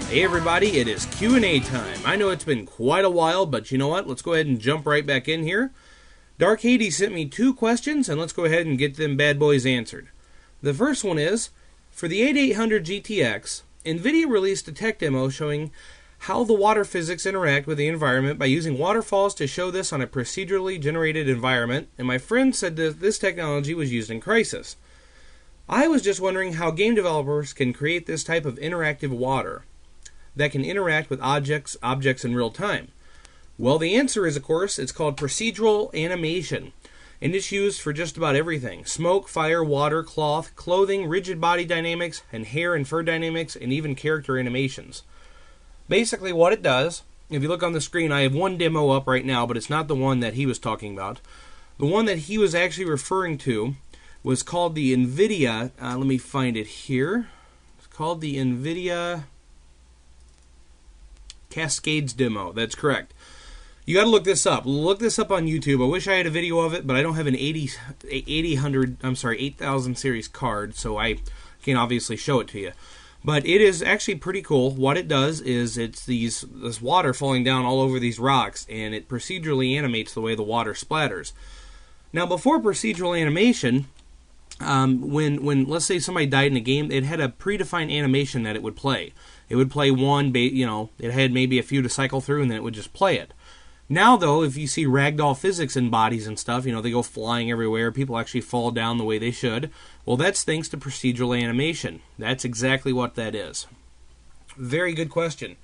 Hey everybody, it is Q&A time. I know it's been quite a while, but you know what? Let's go ahead and jump right back in here. Dark Hades sent me 2 questions, and let's go ahead and get them bad boys answered. The first one is, for the 8800 GTX, Nvidia released a tech demo showing how the water physics interact with the environment by using waterfalls to show this on a procedurally generated environment, and my friend said that this technology was used in Crysis. I was just wondering how game developers can create this type of interactive water that can interact with objects in real time. Well, the answer is, of course, it's called procedural animation, and it's used for just about everything. Smoke, fire, water, cloth, clothing, rigid body dynamics, and hair and fur dynamics, and even character animations. Basically what it does, if you look on the screen, I have one demo up right now, but it's not the one that he was talking about. The one that he was actually referring to was called the Nvidia, let me find it here. It's called the Nvidia Cascades demo. That's correct. You got to look this up. Look this up on YouTube. I wish I had a video of it, but I don't have an 8000 series card, so I can't obviously show it to you. But it is actually pretty cool. What it does is it's this water falling down all over these rocks, and it procedurally animates the way the water splatters. Now, before procedural animation, when let's say somebody died in a game, it had a predefined animation that it would play. It would play one, it had maybe a few to cycle through, and then it would just play it. Now, though, if you see ragdoll physics in bodies and stuff, they go flying everywhere, people actually fall down the way they should. Well, that's thanks to procedural animation. That's exactly what that is. Very good question.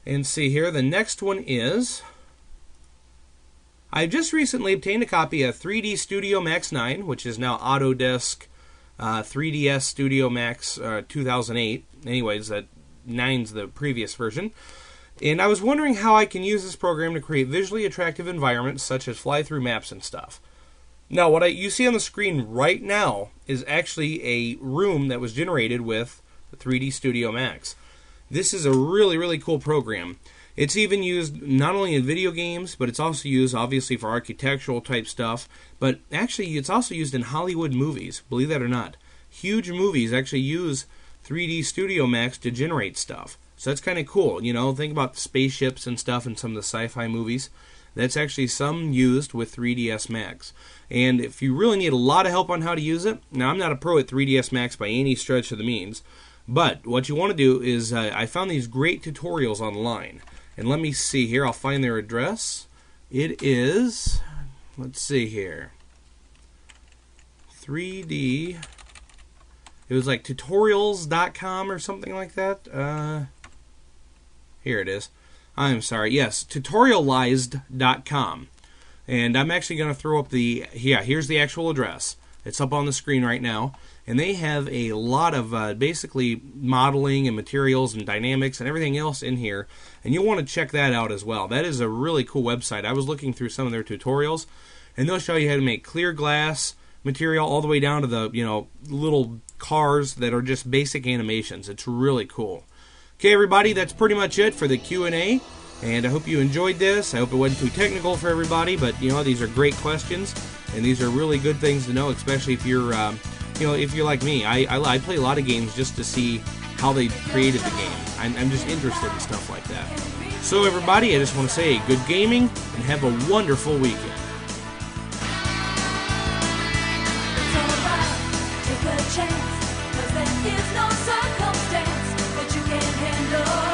And see here, the next one is, I've just recently obtained a copy of 3D Studio Max 9, which is now Autodesk 3ds Studio Max 2008. Anyways, that 9's the previous version. And I was wondering how I can use this program to create visually attractive environments such as fly-through maps and stuff. Now, what you see on the screen right now is actually a room that was generated with the 3D Studio Max. This is a really, really cool program. It's even used not only in video games, but it's also used obviously for architectural type stuff, but actually it's also used in Hollywood movies, believe that or not. Huge movies actually use 3D Studio Max to generate stuff. So that's kind of cool. Think about the spaceships and stuff in some of the sci-fi movies. That's actually some used with 3ds Max. And if you really need a lot of help on how to use it, now I'm not a pro at 3ds Max by any stretch of the means, but what you want to do is, I found these great tutorials online. And let me see here, I'll find their address. It is, let's see here, 3D, it was like tutorials.com or something like that. Here it is. I'm sorry. Yes, tutorialized.com. And I'm actually going to throw up here's the actual address. It's up on the screen right now. And they have a lot of basically modeling and materials and dynamics and everything else in here. And you'll want to check that out as well. That is a really cool website. I was looking through some of their tutorials, and they'll show you how to make clear glass material all the way down to the little cars that are just basic animations. It's really cool. Okay, everybody, that's pretty much it for the Q&A, and I hope you enjoyed this. I hope it wasn't too technical for everybody, but these are great questions, and these are really good things to know, especially if you're if you're like me. I play a lot of games just to see how they created the game. I'm just interested in stuff like that. So everybody, I just want to say good gaming and have a wonderful weekend. Take a chance, 'cause there is no circumstance that you can't handle.